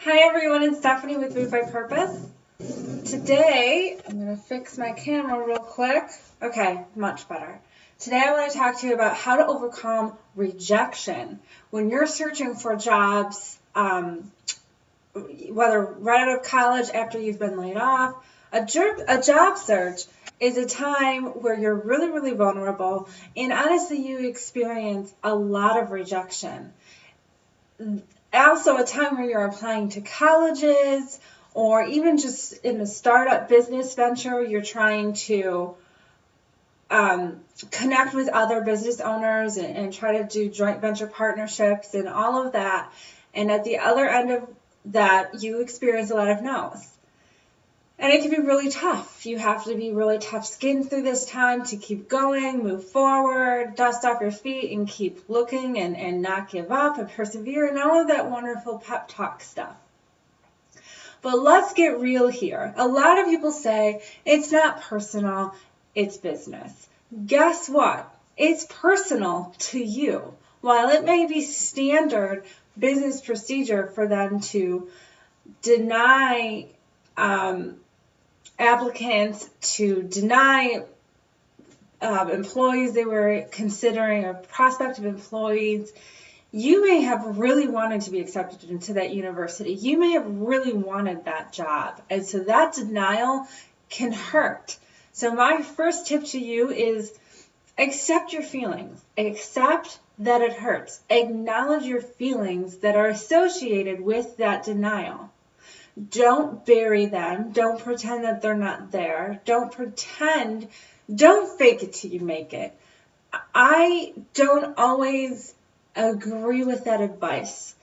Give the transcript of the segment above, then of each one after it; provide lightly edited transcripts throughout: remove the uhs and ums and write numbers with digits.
Hi everyone, it's Stephanie with Move by Purpose. Today, I'm going to fix my camera real quick. Okay, much better. Today I want to talk to you about how to overcome rejection. When you're searching for jobs, whether right out of college, after you've been laid off, a job search is a time where you're really, really vulnerable, and honestly you experience a lot of rejection. Also a time where you're applying to colleges, or even just in a startup business venture, you're trying to connect with other business owners and try to do joint venture partnerships and all of that. And at the other end of that, you experience a lot of no's. And it can be really tough. You have to be really tough-skinned through this time to keep going, move forward, dust off your feet, and keep looking and not give up and persevere and all of that wonderful pep talk stuff. But let's get real here. A lot of people say it's not personal, it's business. Guess what? It's personal to you. While it may be standard business procedure for them to deny applicants, to deny employees they were considering, or prospective employees, you may have really wanted to be accepted into that university. You may have really wanted that job. And so that denial can hurt. So my first tip to you is accept your feelings. Accept that it hurts. Acknowledge your feelings that are associated with that denial. Don't bury them. Don't pretend that they're not there. Don't fake it till you make it. I don't always agree with that advice.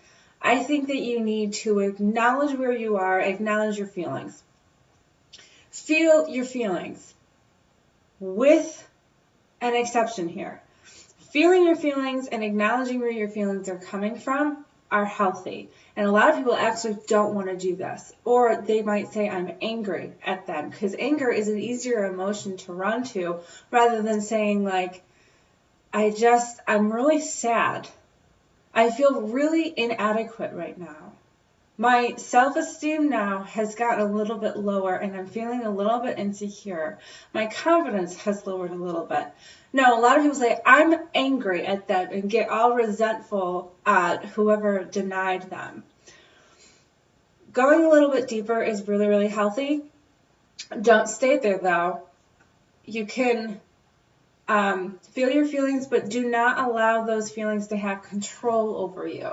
I think that you need to acknowledge where you are, acknowledge your feelings. Feel your feelings, with an exception here. Feeling your feelings and acknowledging where your feelings are coming from are healthy. And a lot of people actually don't want to do this. Or they might say, I'm angry at them, because anger is an easier emotion to run to rather than saying, like, I'm really sad. I feel really inadequate right now. My self-esteem now has gotten a little bit lower and I'm feeling a little bit insecure. My confidence has lowered a little bit. No, a lot of people say, I'm angry at them and get all resentful at whoever denied them. Going a little bit deeper is really, really healthy. Don't stay there though. You can feel your feelings, but do not allow those feelings to have control over you.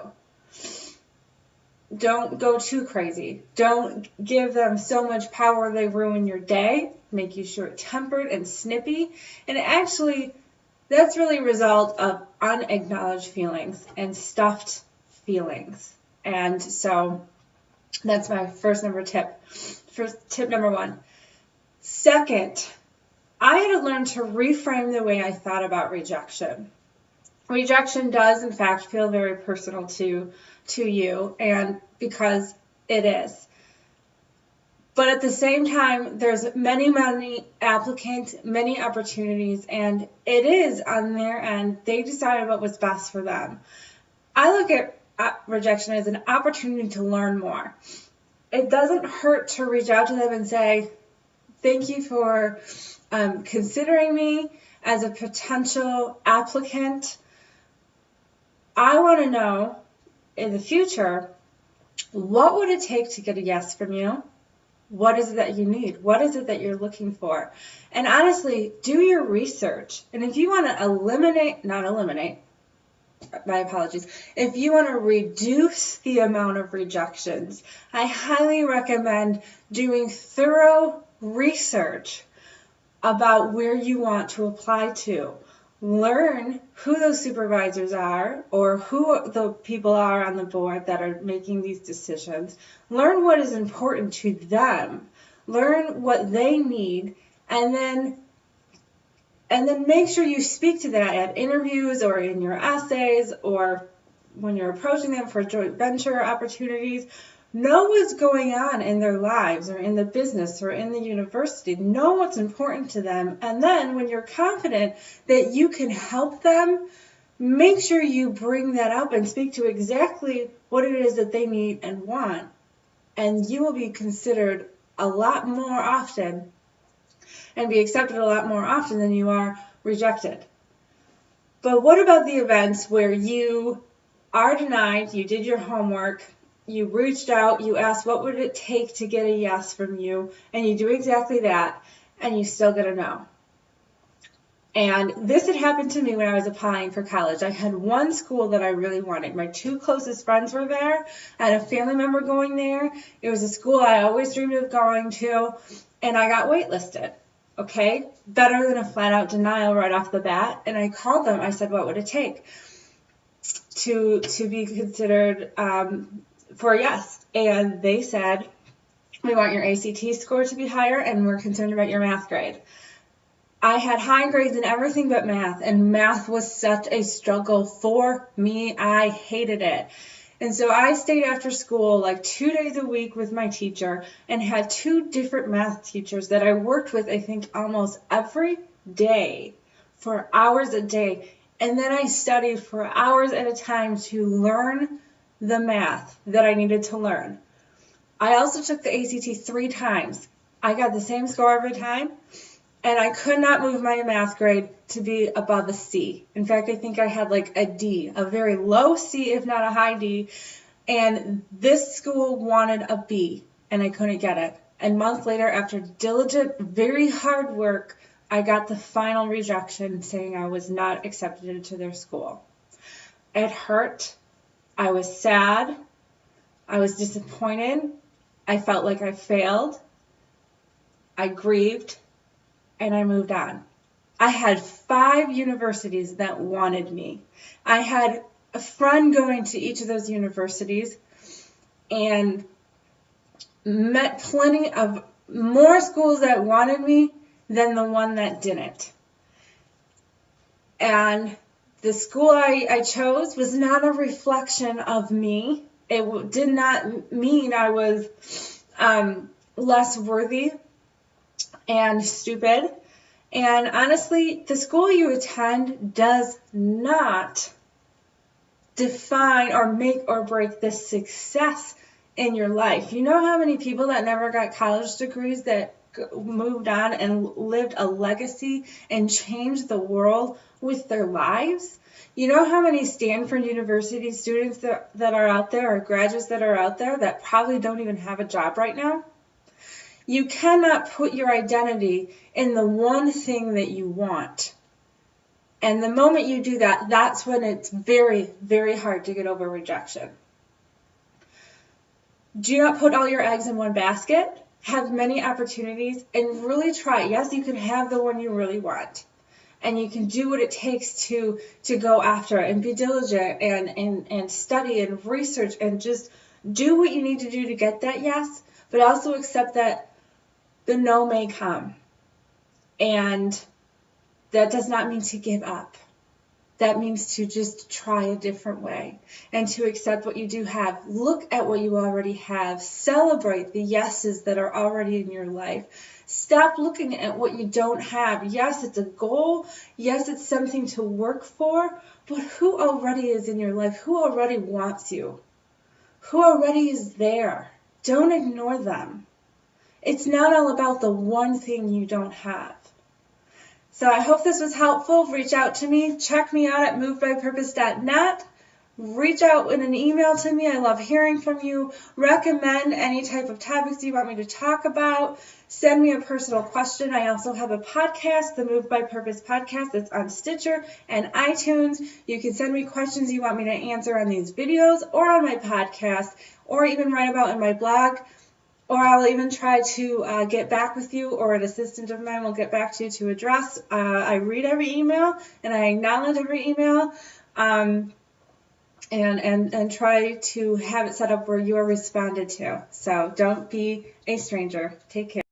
Don't go too crazy. Don't give them so much power they ruin your day, make you short-tempered and snippy. And actually, that's really a result of unacknowledged feelings and stuffed feelings. And so that's my first tip number one. Second, I had to learn to reframe the way I thought about rejection. Rejection does, in fact, feel very personal to you, and because it is. But at the same time, there's many applicants, many opportunities, and it is on their end. They decided what was best for them. I look at rejection as an opportunity to learn more. It doesn't hurt to reach out to them and say, thank you for considering me as a potential applicant. I want to know in the future, what would it take to get a yes from you? What is it that you need? What is it that you're looking for? And honestly, do your research. And if you want to if you want to reduce the amount of rejections, I highly recommend doing thorough research about where you want to apply to. Learn who those supervisors are, or who the people are on the board that are making these decisions. Learn what is important to them. Learn what they need, and then make sure you speak to that at interviews or in your essays or when you're approaching them for joint venture opportunities. Know what's going on in their lives or in the business or in the university. Know what's important to them. And then when you're confident that you can help them, make sure you bring that up and speak to exactly what it is that they need and want and you will be considered a lot more often and be accepted a lot more often than you are rejected. But what about the events where you are denied, you did your homework, you reached out, you asked what would it take to get a yes from you, and you do exactly that, and you still get a no? And this had happened to me when I was applying for college. I had one school that I really wanted. My two closest friends were there. I had a family member going there. It was a school I always dreamed of going to, and I got waitlisted. Okay, better than a flat-out denial right off the bat. And I called them. I said, what would it take to be considered for a yes? And they said, we want your ACT score to be higher, and we're concerned about your math grade. I had high grades in everything but math, and math was such a struggle for me. I hated it. And so I stayed after school like 2 days a week with my teacher and had two different math teachers that I worked with, I think, almost every day for hours a day. And then I studied for hours at a time to learn the math that I needed to learn. I also took the ACT 3 times. I got the same score every time. And I could not move my math grade to be above a C. In fact, I think I had like a D, a very low C, if not a high D. And this school wanted a B, and I couldn't get it. A month later, after diligent, very hard work, I got the final rejection saying I was not accepted into their school. It hurt. I was sad. I was disappointed. I felt like I failed. I grieved. And I moved on. I had 5 universities that wanted me. I had a friend going to each of those universities and met plenty of more schools that wanted me than the one that didn't. And the school I chose was not a reflection of me. It did not mean I was less worthy and stupid. And honestly, the school you attend does not define or make or break the success in your life. You know how many people that never got college degrees that moved on and lived a legacy and changed the world with their lives? You know how many Stanford University students that are out there, or graduates that are out there, that probably don't even have a job right now? You cannot put your identity in the one thing that you want. And the moment you do that, that's when it's very, very hard to get over rejection. Do not put all your eggs in one basket. Have many opportunities and really try. Yes, you can have the one you really want. And you can do what it takes to go after it and be diligent and study and research and just do what you need to do to get that yes, but also accept that the no may come. And that does not mean to give up. That means to just try a different way and to accept what you do have. Look at what you already have. Celebrate the yeses that are already in your life. Stop looking at what you don't have. Yes, it's a goal. Yes, it's something to work for. But who already is in your life? Who already wants you? Who already is there? Don't ignore them. It's not all about the one thing you don't have. So I hope this was helpful. Reach out to me. Check me out at movedbypurpose.net. Reach out in an email to me. I love hearing from you. Recommend any type of topics you want me to talk about. Send me a personal question. I also have a podcast, the Moved by Purpose podcast, that's on Stitcher and iTunes. You can send me questions you want me to answer on these videos or on my podcast, or even write about in my blog. Or I'll even try to get back with you, or an assistant of mine will get back to you to address. I read every email, and I acknowledge every email, and try to have it set up where you are responded to. So don't be a stranger. Take care.